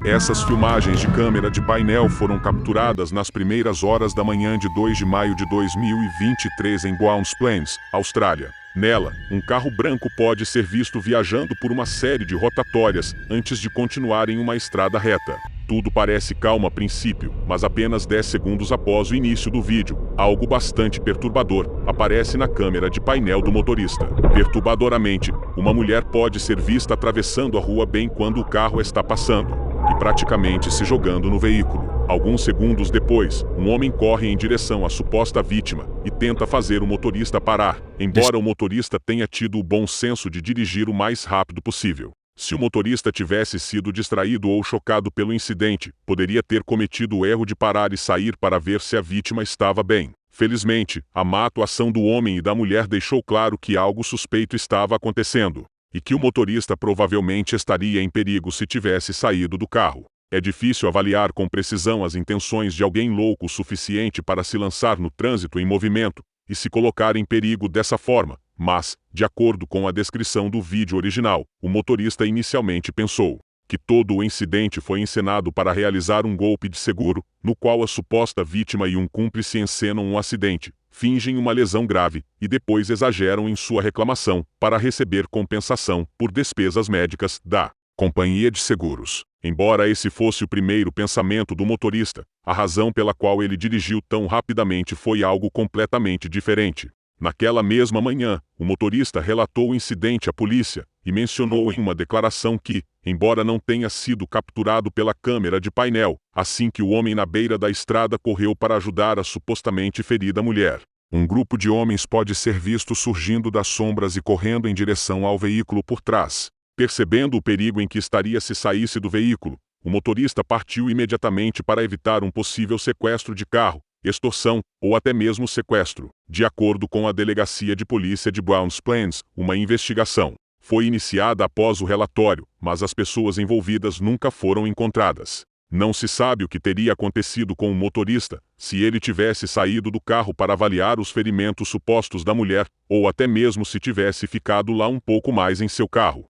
Essas filmagens de câmera de painel foram capturadas nas primeiras horas da manhã de 2 de maio de 2023 em Browns Plains, Austrália. Nela, um carro branco pode ser visto viajando por uma série de rotatórias antes de continuar em uma estrada reta. Tudo parece calmo a princípio, mas apenas 10 segundos após o início do vídeo, algo bastante perturbador aparece na câmera de painel do motorista. Perturbadoramente, uma mulher pode ser vista atravessando a rua bem quando o carro está passando e praticamente se jogando no veículo. Alguns segundos depois, um homem corre em direção à suposta vítima e tenta fazer o motorista parar, embora o motorista tenha tido o bom senso de dirigir o mais rápido possível. Se o motorista tivesse sido distraído ou chocado pelo incidente, poderia ter cometido o erro de parar e sair para ver se a vítima estava bem. Felizmente, a má atuação do homem e da mulher deixou claro que algo suspeito estava acontecendo, e que o motorista provavelmente estaria em perigo se tivesse saído do carro. É difícil avaliar com precisão as intenções de alguém louco o suficiente para se lançar no trânsito em movimento e se colocar em perigo dessa forma, mas, de acordo com a descrição do vídeo original, o motorista inicialmente pensou que todo o incidente foi encenado para realizar um golpe de seguro, no qual a suposta vítima e um cúmplice encenam um acidente, fingem uma lesão grave e depois exageram em sua reclamação para receber compensação por despesas médicas da companhia de seguros. Embora esse fosse o primeiro pensamento do motorista, a razão pela qual ele dirigiu tão rapidamente foi algo completamente diferente. Naquela mesma manhã, o motorista relatou o incidente à polícia e mencionou em uma declaração que, embora não tenha sido capturado pela câmera de painel, assim que o homem na beira da estrada correu para ajudar a supostamente ferida mulher. Um grupo de homens pode ser visto surgindo das sombras e correndo em direção ao veículo por trás. Percebendo o perigo em que estaria se saísse do veículo, o motorista partiu imediatamente para evitar um possível sequestro de carro, extorsão ou até mesmo sequestro. De acordo com a Delegacia de Polícia de Browns Plains, uma investigação foi iniciada após o relatório, mas as pessoas envolvidas nunca foram encontradas. Não se sabe o que teria acontecido com o motorista, se ele tivesse saído do carro para avaliar os ferimentos supostos da mulher, ou até mesmo se tivesse ficado lá um pouco mais em seu carro.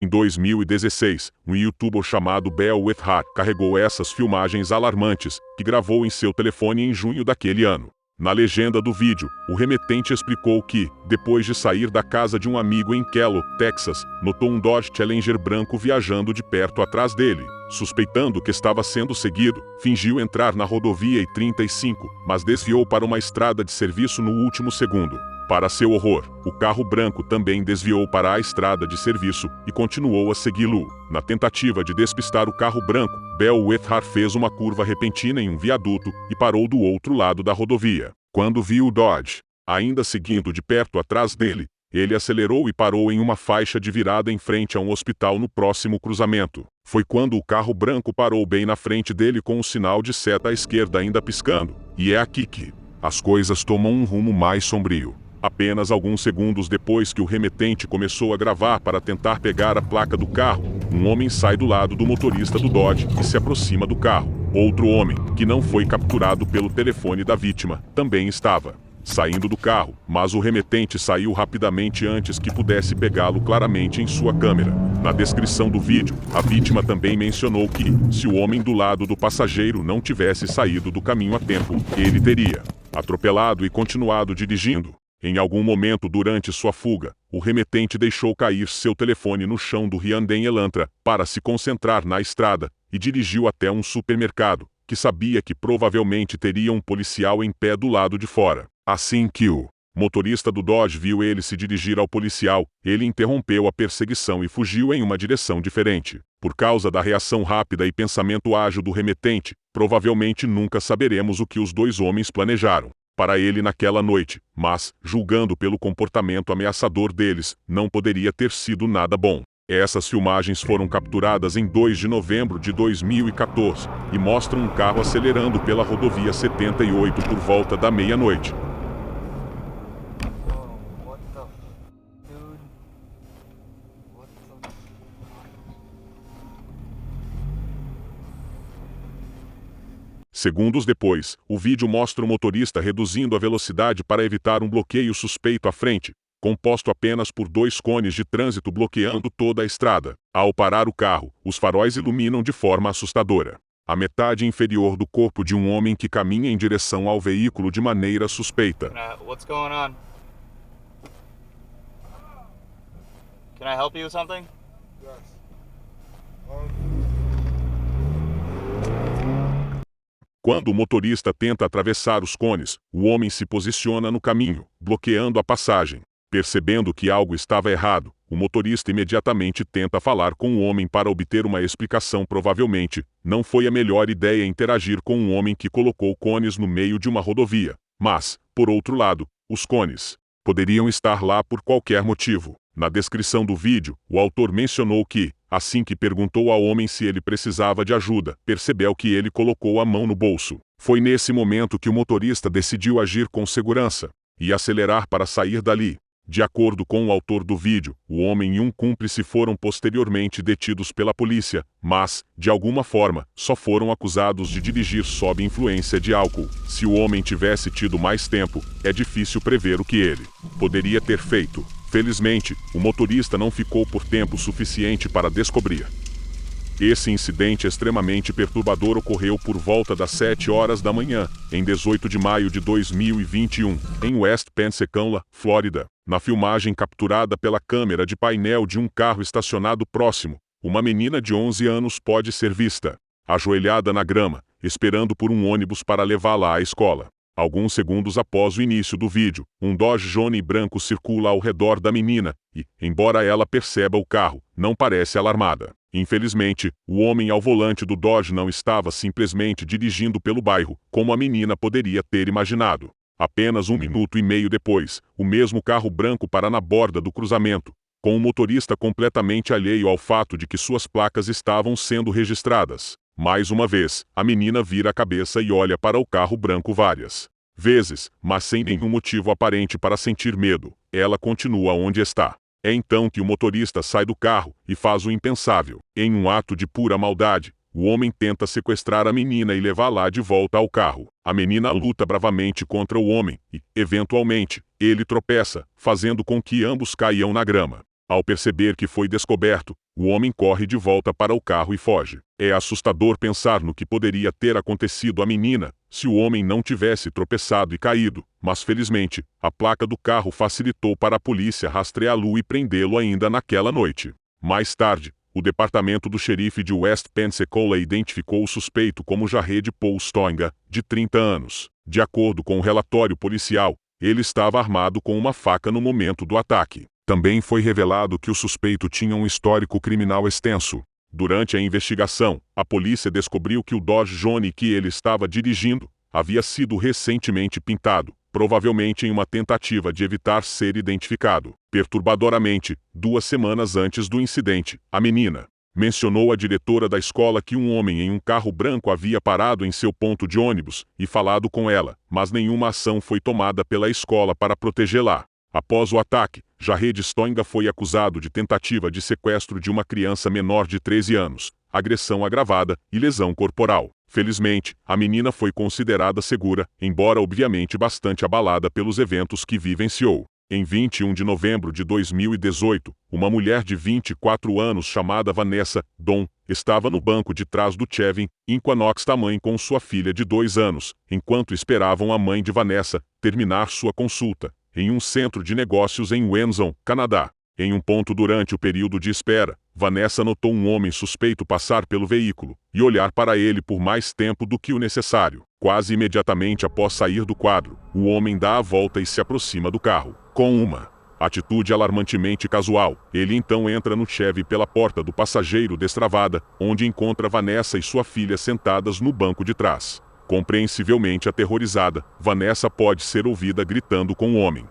Em 2016, um youtuber chamado Bell with Heart carregou essas filmagens alarmantes, que gravou em seu telefone em junho daquele ano. Na legenda do vídeo, o remetente explicou que, depois de sair da casa de um amigo em Kellogg, Texas, notou um Dodge Challenger branco viajando de perto atrás dele. Suspeitando que estava sendo seguido, fingiu entrar na rodovia I-35, mas desviou para uma estrada de serviço no último segundo. Para seu horror, o carro branco também desviou para a estrada de serviço e continuou a segui-lo. Na tentativa de despistar o carro branco, Bell Withhar fez uma curva repentina em um viaduto e parou do outro lado da rodovia. Quando viu o Dodge ainda seguindo de perto atrás dele, ele acelerou e parou em uma faixa de virada em frente a um hospital no próximo cruzamento. Foi quando o carro branco parou bem na frente dele com o sinal de seta à esquerda ainda piscando. E é aqui que as coisas tomam um rumo mais sombrio. Apenas alguns segundos depois que o remetente começou a gravar para tentar pegar a placa do carro, um homem sai do lado do motorista do Dodge e se aproxima do carro. Outro homem, que não foi capturado pelo telefone da vítima, também estava saindo do carro, mas o remetente saiu rapidamente antes que pudesse pegá-lo claramente em sua câmera. Na descrição do vídeo, a vítima também mencionou que, se o homem do lado do passageiro não tivesse saído do caminho a tempo, ele teria atropelado e continuado dirigindo. Em algum momento durante sua fuga, o remetente deixou cair seu telefone no chão do Hyundai Elantra para se concentrar na estrada e dirigiu até um supermercado, que sabia que provavelmente teria um policial em pé do lado de fora. Assim que o motorista do Dodge viu ele se dirigir ao policial, ele interrompeu a perseguição e fugiu em uma direção diferente. Por causa da reação rápida e pensamento ágil do remetente, provavelmente nunca saberemos o que os dois homens planejaram para ele naquela noite, mas, julgando pelo comportamento ameaçador deles, não poderia ter sido nada bom. Essas filmagens foram capturadas em 2 de novembro de 2014 e mostram um carro acelerando pela rodovia 78 por volta da meia-noite. Segundos depois, o vídeo mostra o motorista reduzindo a velocidade para evitar um bloqueio suspeito à frente, composto apenas por 2 cones de trânsito bloqueando toda a estrada. Ao parar o carro, os faróis iluminam de forma assustadora a metade inferior do corpo de um homem que caminha em direção ao veículo de maneira suspeita. What's going on? Can I help you with something? Yes. Quando o motorista tenta atravessar os cones, o homem se posiciona no caminho, bloqueando a passagem. Percebendo que algo estava errado, o motorista imediatamente tenta falar com o homem para obter uma explicação. Provavelmente, não foi a melhor ideia interagir com um homem que colocou cones no meio de uma rodovia. Mas, por outro lado, os cones poderiam estar lá por qualquer motivo. Na descrição do vídeo, o autor mencionou que, assim que perguntou ao homem se ele precisava de ajuda, percebeu que ele colocou a mão no bolso. Foi nesse momento que o motorista decidiu agir com segurança e acelerar para sair dali. De acordo com o autor do vídeo, o homem e um cúmplice foram posteriormente detidos pela polícia, mas, de alguma forma, só foram acusados de dirigir sob influência de álcool. Se o homem tivesse tido mais tempo, é difícil prever o que ele poderia ter feito. Felizmente, o motorista não ficou por tempo suficiente para descobrir. Esse incidente extremamente perturbador ocorreu por volta das 7 horas da manhã, em 18 de maio de 2021, em West Pensacola, Flórida. Na filmagem capturada pela câmera de painel de um carro estacionado próximo, uma menina de 11 anos pode ser vista, ajoelhada na grama, esperando por um ônibus para levá-la à escola. Alguns segundos após o início do vídeo, um Dodge Journey branco circula ao redor da menina e, embora ela perceba o carro, não parece alarmada. Infelizmente, o homem ao volante do Dodge não estava simplesmente dirigindo pelo bairro, como a menina poderia ter imaginado. Apenas 1 minuto e meio depois, o mesmo carro branco para na borda do cruzamento, com o motorista completamente alheio ao fato de que suas placas estavam sendo registradas. Mais uma vez, a menina vira a cabeça e olha para o carro branco várias vezes, mas sem nenhum motivo aparente para sentir medo. Ela continua onde está. É então que o motorista sai do carro e faz o impensável. Em um ato de pura maldade, o homem tenta sequestrar a menina e levá-la de volta ao carro. A menina luta bravamente contra o homem e, eventualmente, ele tropeça, fazendo com que ambos caiam na grama. Ao perceber que foi descoberto, o homem corre de volta para o carro e foge. É assustador pensar no que poderia ter acontecido à menina se o homem não tivesse tropeçado e caído, mas felizmente, a placa do carro facilitou para a polícia rastreá-lo e prendê-lo ainda naquela noite. Mais tarde, o departamento do xerife de West Pensacola identificou o suspeito como Jared Paul Stoinga, de 30 anos. De acordo com o relatório policial, ele estava armado com uma faca no momento do ataque. Também foi revelado que o suspeito tinha um histórico criminal extenso. Durante a investigação, a polícia descobriu que o Dodge Journey que ele estava dirigindo havia sido recentemente pintado, provavelmente em uma tentativa de evitar ser identificado. Perturbadoramente, 2 semanas antes do incidente, a menina mencionou à diretora da escola que um homem em um carro branco havia parado em seu ponto de ônibus e falado com ela, mas nenhuma ação foi tomada pela escola para protegê-la. Após o ataque, Jared Stoinga foi acusado de tentativa de sequestro de uma criança menor de 13 anos, agressão agravada e lesão corporal. Felizmente, a menina foi considerada segura, embora obviamente bastante abalada pelos eventos que vivenciou. Em 21 de novembro de 2018, uma mulher de 24 anos chamada Vanessa Don estava no banco de trás do Chevy Equinox tamanho com sua filha de 2 anos, enquanto esperavam a mãe de Vanessa terminar sua consulta em um centro de negócios em Windsor, Canadá. Em um ponto durante o período de espera, Vanessa notou um homem suspeito passar pelo veículo e olhar para ele por mais tempo do que o necessário. Quase imediatamente após sair do quadro, o homem dá a volta e se aproxima do carro. Com uma atitude alarmantemente casual, ele então entra no Chevy pela porta do passageiro destravada, onde encontra Vanessa e sua filha sentadas no banco de trás. Compreensivelmente aterrorizada, Vanessa pode ser ouvida gritando com o homem.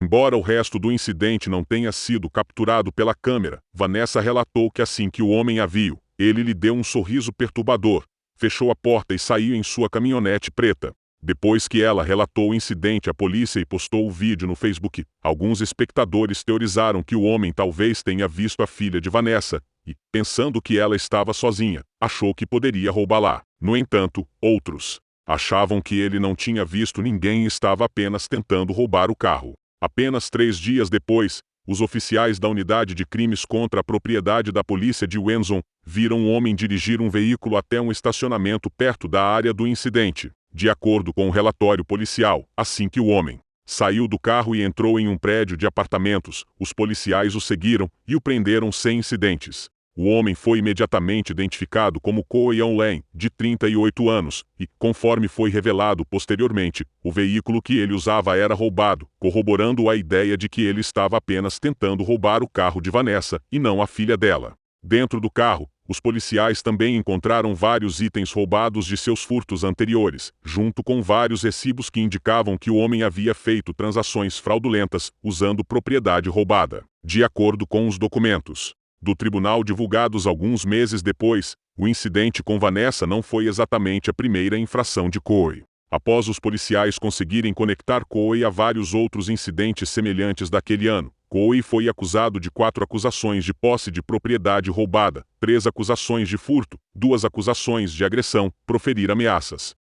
Embora o resto do incidente não tenha sido capturado pela câmera, Vanessa relatou que assim que o homem a viu, ele lhe deu um sorriso perturbador, fechou a porta e saiu em sua caminhonete preta. Depois que ela relatou o incidente à polícia e postou o vídeo no Facebook, alguns espectadores teorizaram que o homem talvez tenha visto a filha de Vanessa e, pensando que ela estava sozinha, achou que poderia roubá-la. No entanto, outros achavam que ele não tinha visto ninguém e estava apenas tentando roubar o carro. Apenas 3 dias depois, os oficiais da Unidade de Crimes contra a Propriedade da Polícia de Wenzhou viram um homem dirigir um veículo até um estacionamento perto da área do incidente. De acordo com o relatório policial, assim que o homem saiu do carro e entrou em um prédio de apartamentos, os policiais o seguiram e o prenderam sem incidentes. O homem foi imediatamente identificado como Ko Yeon-len, de 38 anos, e, conforme foi revelado posteriormente, o veículo que ele usava era roubado, corroborando a ideia de que ele estava apenas tentando roubar o carro de Vanessa, e não a filha dela. Dentro do carro, os policiais também encontraram vários itens roubados de seus furtos anteriores, junto com vários recibos que indicavam que o homem havia feito transações fraudulentas, usando propriedade roubada. De acordo com os documentos do tribunal divulgados alguns meses depois, o incidente com Vanessa não foi exatamente a primeira infração de Coe. Após os policiais conseguirem conectar Coe a vários outros incidentes semelhantes daquele ano, Coe foi acusado de 4 acusações de posse de propriedade roubada, 3 acusações de furto, 2 acusações de agressão, proferir ameaças.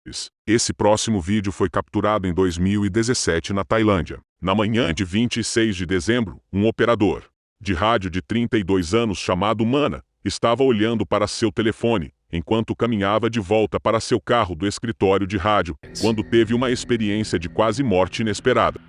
Esse próximo vídeo foi capturado em 2017 na Tailândia. Na manhã de 26 de dezembro, um operador de rádio de 32 anos chamado Mana estava olhando para seu telefone, enquanto caminhava de volta para seu carro do escritório de rádio, quando teve uma experiência de quase morte inesperada.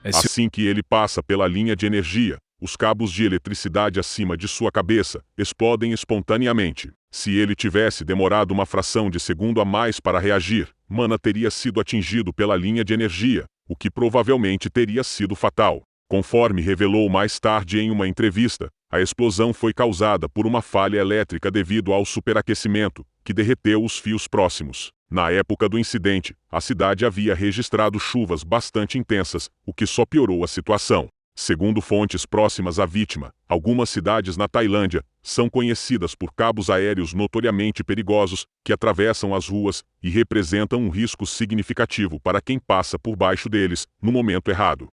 Assim que ele passa pela linha de energia, os cabos de eletricidade acima de sua cabeça explodem espontaneamente. Se ele tivesse demorado uma fração de segundo a mais para reagir, Mana teria sido atingido pela linha de energia, o que provavelmente teria sido fatal. Conforme revelou mais tarde em uma entrevista, a explosão foi causada por uma falha elétrica devido ao superaquecimento, que derreteu os fios próximos. Na época do incidente, a cidade havia registrado chuvas bastante intensas, o que só piorou a situação. Segundo fontes próximas à vítima, algumas cidades na Tailândia são conhecidas por cabos aéreos notoriamente perigosos que atravessam as ruas e representam um risco significativo para quem passa por baixo deles no momento errado.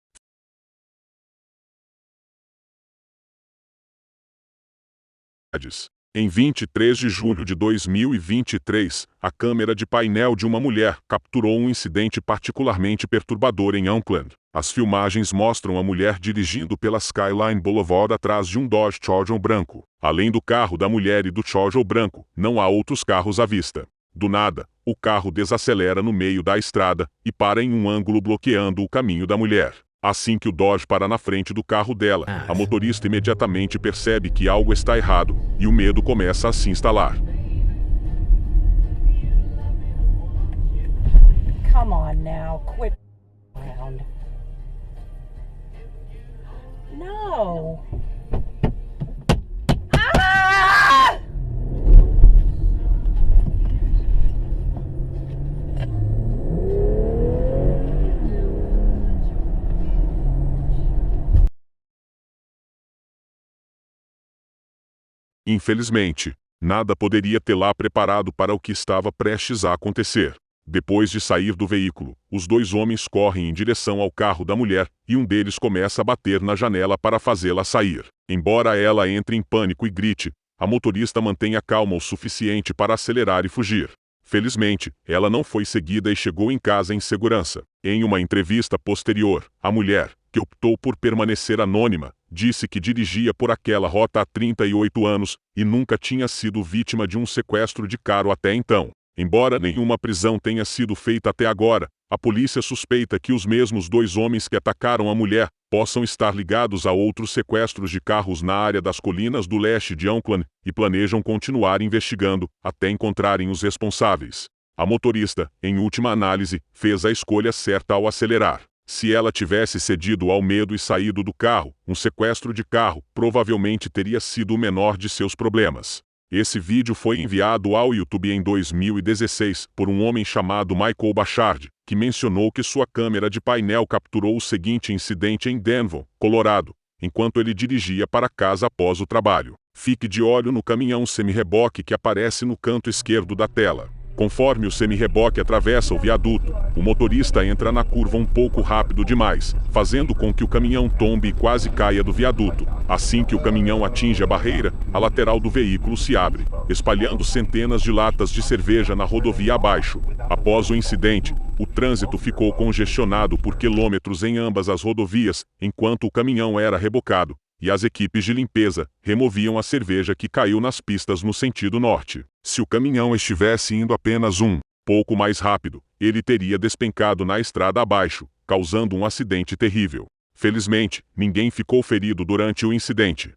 Em 23 de julho de 2023, a câmera de painel de uma mulher capturou um incidente particularmente perturbador em Auckland. As filmagens mostram a mulher dirigindo pela Skyline Boulevard atrás de um Dodge Charger branco. Além do carro da mulher e do Charger branco, não há outros carros à vista. Do nada, o carro desacelera no meio da estrada e para em um ângulo bloqueando o caminho da mulher. Assim que o Dodge para na frente do carro dela, a motorista imediatamente percebe que algo está errado e o medo começa a se instalar. Come on now, quit around. No. Ah! Infelizmente, nada poderia tê-la preparado para o que estava prestes a acontecer. Depois de sair do veículo, os 2 homens correm em direção ao carro da mulher e um deles começa a bater na janela para fazê-la sair. Embora ela entre em pânico e grite, a motorista mantém a calma o suficiente para acelerar e fugir. Felizmente, ela não foi seguida e chegou em casa em segurança. Em uma entrevista posterior, a mulher, que optou por permanecer anônima, disse que dirigia por aquela rota há 38 anos e nunca tinha sido vítima de um sequestro de carro até então. Embora nenhuma prisão tenha sido feita até agora, a polícia suspeita que os mesmos 2 homens que atacaram a mulher possam estar ligados a outros sequestros de carros na área das colinas do leste de Auckland e planejam continuar investigando até encontrarem os responsáveis. A motorista, em última análise, fez a escolha certa ao acelerar. Se ela tivesse cedido ao medo e saído do carro, um sequestro de carro provavelmente teria sido o menor de seus problemas. Esse vídeo foi enviado ao YouTube em 2016 por um homem chamado Michael Bachard, que mencionou que sua câmera de painel capturou o seguinte incidente em Denver, Colorado, enquanto ele dirigia para casa após o trabalho. Fique de olho no caminhão semi-reboque que aparece no canto esquerdo da tela. Conforme o semi-reboque atravessa o viaduto, o motorista entra na curva um pouco rápido demais, fazendo com que o caminhão tombe e quase caia do viaduto. Assim que o caminhão atinge a barreira, a lateral do veículo se abre, espalhando centenas de latas de cerveja na rodovia abaixo. Após o incidente, o trânsito ficou congestionado por quilômetros em ambas as rodovias, enquanto o caminhão era rebocado, e as equipes de limpeza removiam a cerveja que caiu nas pistas no sentido norte. Se o caminhão estivesse indo apenas um pouco mais rápido, ele teria despencado na estrada abaixo, causando um acidente terrível. Felizmente, ninguém ficou ferido durante o incidente.